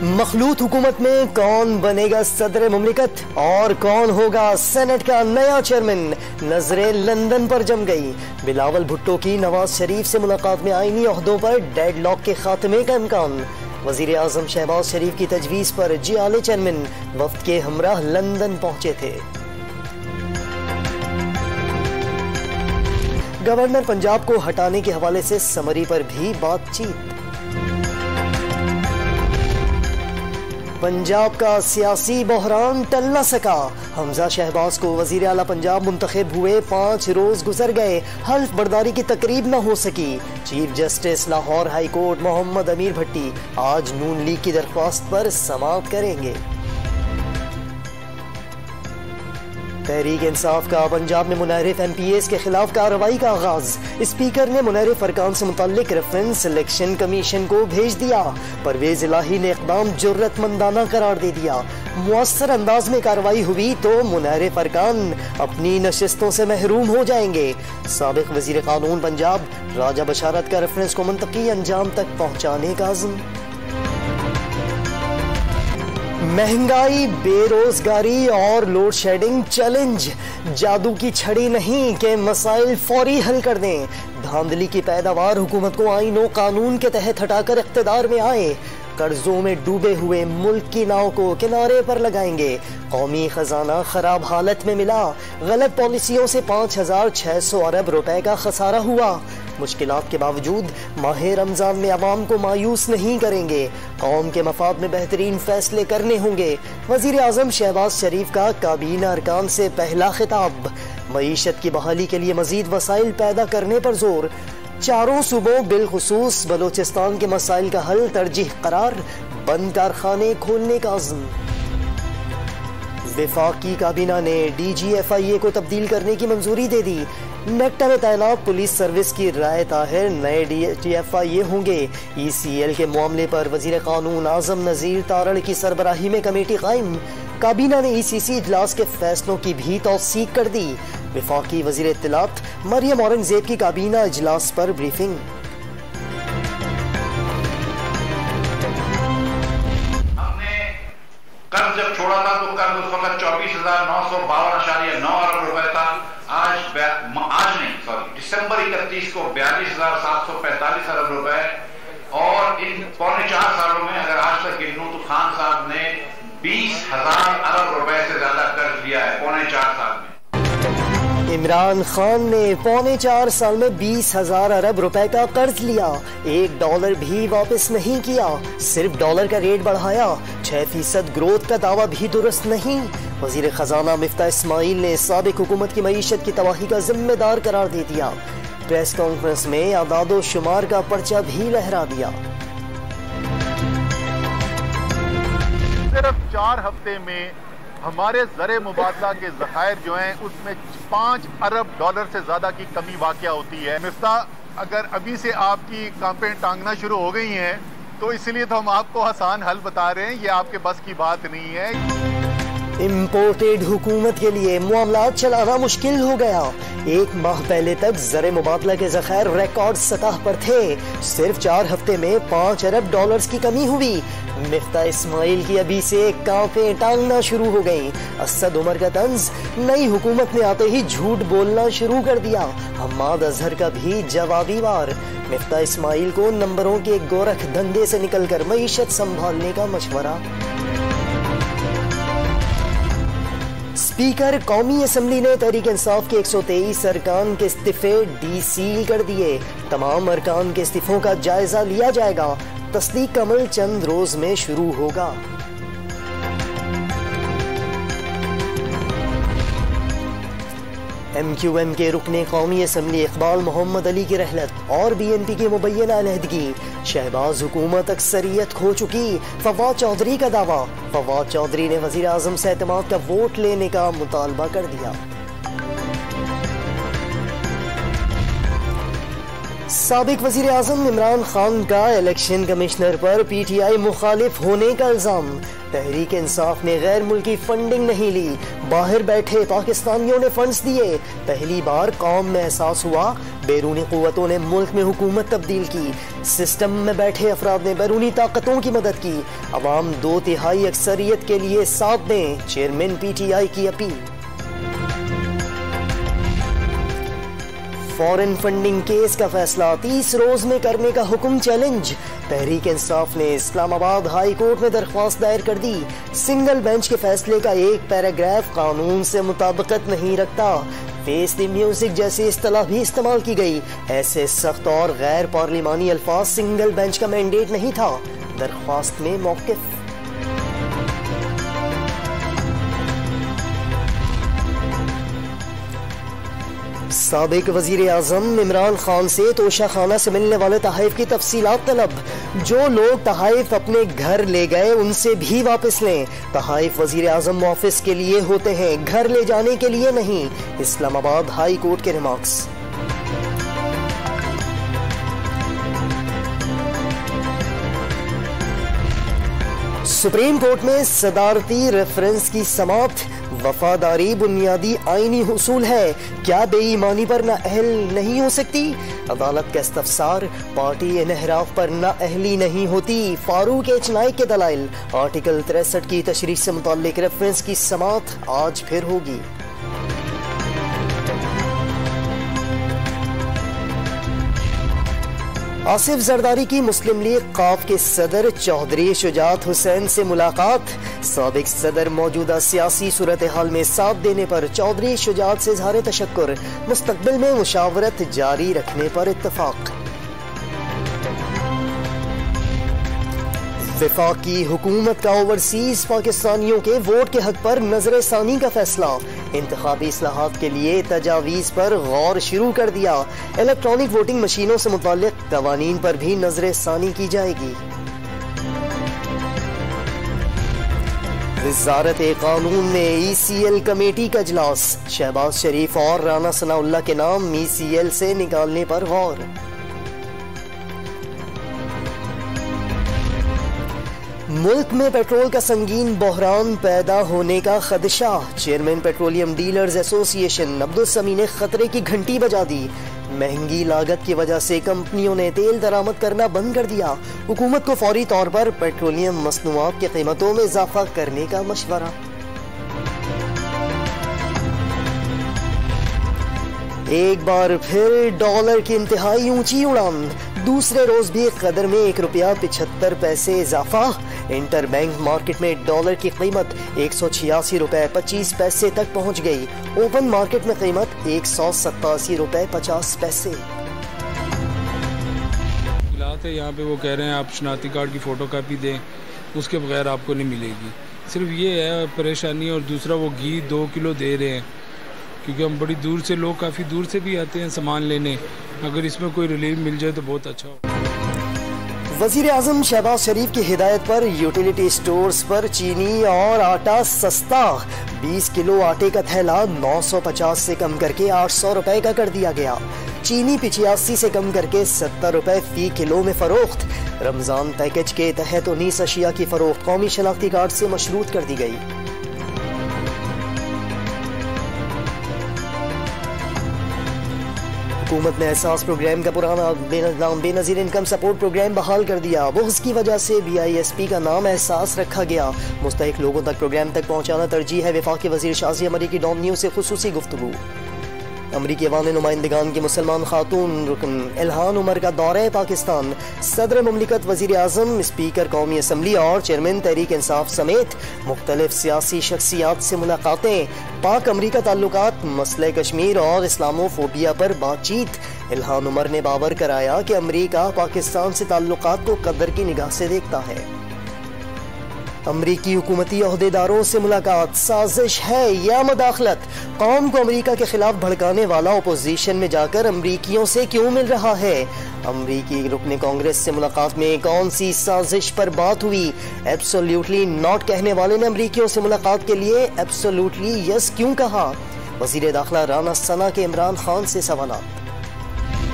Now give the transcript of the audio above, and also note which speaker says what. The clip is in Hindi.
Speaker 1: मखलूत हुकूमत में कौन बनेगा सदर मुमलिकत और कौन होगा सेनेट का नया चेयरमैन, नजरें लंदन पर जम गई। बिलावल भुट्टो की नवाज शरीफ से मुलाकात में आईनी ओहदों पर डेडलॉक के खात्मे का इम्कान। वजीर आजम शहबाज शरीफ की तजवीज़ पर जियाले चेयरमैन वफ्द के हमराह लंदन पहुंचे थे। गवर्नर पंजाब को हटाने के हवाले से समरी पर भी बातचीत। पंजाब का सियासी बहरान टल न सका, हमजा शहबाज को वजीर आला पंजाब मुंतखब हुए 5 रोज गुजर गए, हल्फ बर्दारी की तकरीब न हो सकी। Chief justice Lahore high court Mohammad Amir Bhatti आज नून लीग की दरख्वास्त पर समाअत करेंगे। तहरीक इंसाफ का पंजाब में मुनहरिफ MPAs के खिलाफ कार्रवाई का आगाज। स्पीकर ने मुनहरिफ अरकान से मुताल्लिक रेफरेंस इलेक्शन कमीशन को भेज दिया। परवेज इलाही ने इक़दाम जुर्रतमंदाना करार दे दिया। मुअस्सर अंदाज में कार्रवाई हुई तो मुनहरिफ अरकान अपनी नशिस्तों से महरूम हो जाएंगे। साबिक वजीर कानून पंजाब राजा बशारत का रेफरेंस को मुंतकी अंजाम तक पहुँचाने का अज़्म। महंगाई, बेरोजगारी और लोड शेडिंग चैलेंज, जादू की छड़ी नहीं के मसाइल फौरी हल कर दें। धांधली की पैदावार हुकूमत को आईन और कानून के तहत हटाकर इख्तिदार में आए। कर्जों में डूबे हुए मुल्क की नाव को किनारे पर लगाएंगे। कौमी खजाना खराब हालत में मिला, गलत पॉलिसियों से 5600 अरब रुपए का खसारा हुआ। मुश्किलात के बावजूद माह रमजान में अवाम को मायूस नहीं करेंगे। कौम के मफाद में बेहतरीन फैसले करने होंगे। वजीर आजम शहबाज शरीफ का काबीना अरकान से पहला खिताब। मईशत की बहाली के लिए मजीद वसाइल पैदा करने पर जोर। चारों सूबों बिलखुसूस बलोचिस्तान के मसाइल का हल तरजीह करार, बंद कारखाने खोलने का अज़्म। वफाकी काबीना ने DGFIA को तब्दील करने की मंजूरी दे दी। नेक्टा में तैनात पुलिस सर्विस की राय ताहिर नए DGFIA होंगे। ECL के मामले पर वजीर कानून आजम नजीर तारड़ की सरबराही में कमेटी कायम। काबीना ने ECC इजलास के फैसलों की भी तौसीक कर दी। वफाकी वजीर इत्तलात मरियम औरंगजेब की काबीना इजलास पर ब्रीफिंग।
Speaker 2: कर्ज जब छोड़ा था तो कर्ज उस वक्त 24,952.9 अरब रुपए था। आज नहीं दिसंबर 31 को 42,745 अरब रुपए। और इन पौने 4 सालों में अगर आज तक गिनूं तो खान साहब ने 20,000 अरब रुपए से ज्यादा कर्ज लिया है पौने 4 साल में।
Speaker 1: इमरान खान ने पौने 4 साल में 20,000 अरब रुपए का कर्ज लिया, $1 भी वापस नहीं किया, सिर्फ डॉलर का रेट बढ़ाया। 6% ग्रोथ का दावा भी दुरुस्त नहीं। वजीर खजाना मिफ्ता इस्माइल ने साबिक हुकूमत की मईशत की तबाही का जिम्मेदार करार दे दिया। प्रेस कॉन्फ्रेंस में आदादो शुमार का पर्चा भी लहरा दिया।
Speaker 3: सिर्फ 4 हफ्ते में हमारे ज़रे मुबादला के ज़खायर जो हैं उसमें $5 अरब से ज्यादा की कमी वाक़या होती है। मिफ्ता, अगर अभी से आपकी कांपें टांगना शुरू हो गई हैं तो इसलिए तो हम आपको आसान हल बता रहे हैं, ये आपके बस की बात नहीं है।
Speaker 1: इम्पोर्टेड हुकूमत के लिए मामलात चलाना मुश्किल हो गया। 1 माह पहले तक ज़रे मुबादला के ज़खायर रिकॉर्ड सतह पर थे। सिर्फ 4 हफ्ते में $5 अरब की कमी हुई। मिफ्ता इस्माइल की अभी से कांपें टांगना शुरू हो गई। असद उमर का तंज, नई हुकूमत ने आते ही झूठ बोलना शुरू कर दिया। हम्माद अजहर का भी जवाबी वार। मिफ्ता इस्माइल को नंबरों के गोरख धंधे से निकलकर मईशत संभालने का मशवरा। स्पीकर कौमी असम्बली ने तहरीक इंसाफ के 123 अरकान के इस्तीफे डीसील कर दिए। तमाम अरकान के इस्तीफों का जायजा लिया जाएगा। तस्दीक का अमल चंद रोज में शुरू होगा। MQM के रुकने कौमी असम्बली इकबाल मोहम्मद अली की रहलत और BNP की मुबैना अलहदगी। शहबाज हुकूमत अक्सरियत खो चुकी, फवाद चौधरी का दावा। फवाद चौधरी ने वजीर आजम से एतमाद का वोट लेने का मुतालबा कर दिया। साबिक वजीर आजम इमरान खान का इलेक्शन कमिश्नर पर PTI मुखालिफ होने का इल्जाम। तहरीक इंसाफ ने गैर मुल्की फंडिंग नहीं ली, बाहर बैठे पाकिस्तानियों ने फंड्स दिए। पहली बार कौम में एहसास हुआ, बैरूनी कुव्वतों ने मुल्क में हुकूमत तब्दील की। सिस्टम में बैठे अफराद ने बैरूनी ताकतों की मदद की। अवाम 2/3 अक्सरियत के लिए साथ दें, चेयरमैन PTI की अपील। फॉरेन फंडिंग केस का फैसला 30 रोज में करने का हुक्म चैलेंज। तहरीक इंसाफ ने इस्लामाबाद हाई कोर्ट में दरख्वास्त दायर कर दी। सिंगल बेंच के फैसले का एक पैराग्राफ कानून से मुताबिकत नहीं रखता। फेस द म्यूजिक जैसी इस्तेलाह भी इस्तेमाल की गई। ऐसे सख्त और गैर पार्लिमानी अल्फाज सिंगल बेंच का मैंडेट नहीं था। दरख्वास्त में मौक़िफ़। साबिक वजीर आजम इमरान खान से तोशा खाना से मिलने वाले तहाइफ की तफसीलात तलब। जो लोग तहाइफ अपने घर ले गए उनसे भी वापस लें। तहाइफ वजीर आजम ऑफिस के लिए होते हैं, घर ले जाने के लिए नहीं। इस्लामाबाद हाई कोर्ट के रिमार्क्स। सुप्रीम कोर्ट में सदारती रेफरेंस की समाप्त। वफादारी बुनियादी आईनी हुसूल है, क्या बेईमानी पर नाअहल नहीं हो सकती? अदालत का इस्तफसार, पार्टी इनहराफ पर नाअहली नहीं होती। फारूक एच नाइक के दलाइल। आर्टिकल 63 की तशरीह से मुताल्लिक रेफरेंस की समाप्त आज फिर होगी। आसिफ जरदारी की मुस्लिम लीग काफ के सदर चौधरी शुजात हुसैन से मुलाकात। साबिक सदर मौजूदा सियासी सूरत हाल में साथ देने पर चौधरी शुजात से इज़हार तशक्कुर। मुस्तकबिल में मुशावरत जारी रखने पर इत्तफाक। वफाकी हुकूमत का ओवरसीज पाकिस्तानियों के वोट के हक पर नजर सानी का फैसला। इंतखाबी इस्लाहात के लिए तजावीज पर गौर शुरू कर दिया। इलेक्ट्रॉनिक वोटिंग मशीनों से मुताल्लिक कवानीन पर भी नजर सानी की जाएगी। वज़ारत कानून में ECL कमेटी का इजलास। शहबाज शरीफ और राना सनाउल्लाह के नाम ECL से निकालने पर गौर। मुल्क में पेट्रोल का संगीन बहरान पैदा होने का खदशा। Chairman petroleum dealers association Abdul Sami ने खतरे की घंटी बजा दी। महंगी लागत की वजह से कंपनियों ने तेल दरामद करना बंद कर दिया। हुकूमत को फौरी तौर पर पेट्रोलियम मसनूआत की कीमतों में इजाफा करने का मशवरा। एक बार फिर डॉलर की इंतहाई ऊंची उड़ान। दूसरे रोज भी कदर में ₹1.75 इजाफा। इंटरबैंक मार्केट में डॉलर की कीमत ₹186.25 तक पहुंच गई। ओपन मार्केट में कीमत ₹187.50।
Speaker 4: यहाँ पे वो कह रहे हैं आप शनाख्ती कार्ड की फोटो कापी दें, उसके बगैर आपको नहीं मिलेगी। सिर्फ ये है परेशानी। और दूसरा वो घी 2 किलो दे रहे हैं, क्योंकि हम बड़ी दूर से, लोग काफ़ी दूर से भी आते हैं सामान लेने। अगर इसमें कोई रिलीफ मिल जाए तो बहुत अच्छा हो।
Speaker 1: वजीर आजम शहबाज शरीफ की हिदायत पर यूटिलिटी स्टोर्स पर चीनी और आटा सस्ता। 20 किलो आटे का थैला 950 से कम करके 800 रुपए का कर दिया गया। चीनी 85 से कम करके 70 रुपए फी किलो में फरोख्त। रमजान पैकेज के तहत 19 अशिया की फरोख्त कौमी शनाख्ती कार्ड से मशरूत कर दी गई। हुकूमत ने एहसास प्रोग्राम का पुराना बेनजीर इनकम सपोर्ट प्रोग्राम बहाल कर दिया। बुग़्ज़ की वजह से BISP का नाम एहसास रखा गया। मुस्तहिक लोगों तक प्रोग्राम तक पहुँचाना तरजीह है। वफाकी वज़ीर शाज़िया मरी की डॉन न्यूज़ से खुसूसी गुफ्तगू। अमरीकी अवामी नुमाइंदगान की मुसलमान खातून रुकन इल्हान उमर का दौरा पाकिस्तान। सदर मुमलिकत, वज़ीर आज़म, स्पीकर कौमी असम्बली और चेयरमैन तहरीक इंसाफ समेत मुख्तलिफ सियासी शख्सियात से मुलाकातें। पाक अमरीका ताल्लुकात, मसले कश्मीर और इस्लामोफोबिया पर बातचीत। इल्हान उमर ने बावर कराया कि अमरीका पाकिस्तान से ताल्लुकात को कदर की निगाह से देखता है। अमरीकी हुकूमती अहदेदारों से मुलाकात। साजिश है या मुदाखलत? कौम को अमरीका के खिलाफ भड़काने वाला अपोजिशन में जाकर अमरीकियों से क्यों मिल रहा है? अमरीकी रुकने कांग्रेस से मुलाकात में कौन सी साजिश पर बात हुई? एब्सोल्युटली नॉट कहने वाले ने अमरीकियों से मुलाकात के लिए एब्सोल्युटली यस क्यों कहा? वजीर दाखिला राना सना के इमरान खान से सवाल।